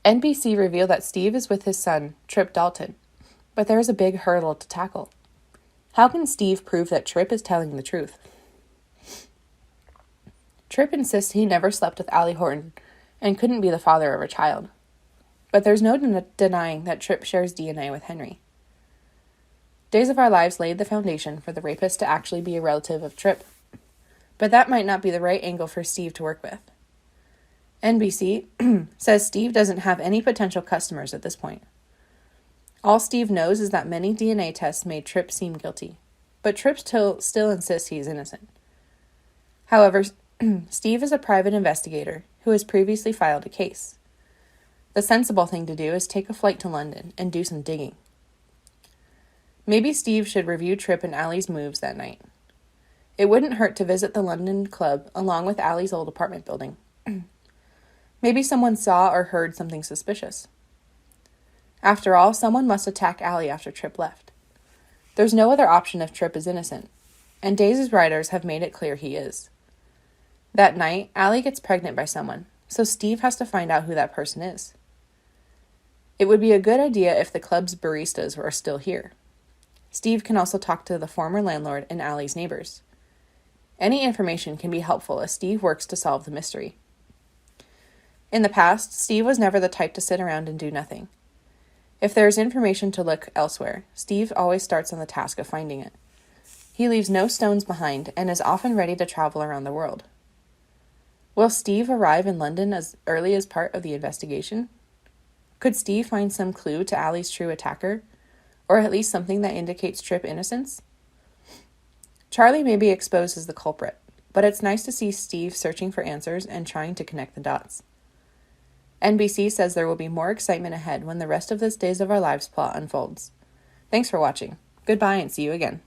NBC revealed that Steve is with his son, Tripp Dalton, but there is a big hurdle to tackle. How can Steve prove that Tripp is telling the truth? Tripp insists he never slept with Allie Horton and couldn't be the father of her child. But there's no denying that Tripp shares DNA with Henry. Days of Our Lives laid the foundation for the rapist to actually be a relative of Tripp, but that might not be the right angle for Steve to work with. NBC says Steve doesn't have any potential customers at this point. All Steve knows is that many DNA tests made Tripp seem guilty, but Tripp still insists he's innocent. However, Steve is a private investigator who has previously filed a case. The sensible thing to do is take a flight to London and do some digging. Maybe Steve should review Tripp and Allie's moves that night. It wouldn't hurt to visit the London club along with Allie's old apartment building. Maybe someone saw or heard something suspicious. After all, someone must attack Allie after Tripp left. There's no other option if Tripp is innocent, and Days' writers have made it clear he is. That night, Allie gets pregnant by someone, so Steve has to find out who that person is. It would be a good idea if the club's baristas were still here. Steve can also talk to the former landlord and Allie's neighbors. Any information can be helpful as Steve works to solve the mystery. In the past, Steve was never the type to sit around and do nothing. If there is information to look elsewhere, Steve always starts on the task of finding it. He leaves no stones behind and is often ready to travel around the world. Will Steve arrive in London as early as part of the investigation? Could Steve find some clue to Allie's true attacker, or at least something that indicates Tripp's innocence? Charlie may be exposed as the culprit, but it's nice to see Steve searching for answers and trying to connect the dots. NBC says there will be more excitement ahead when the rest of this Days of Our Lives plot unfolds. Thanks for watching. Goodbye and see you again.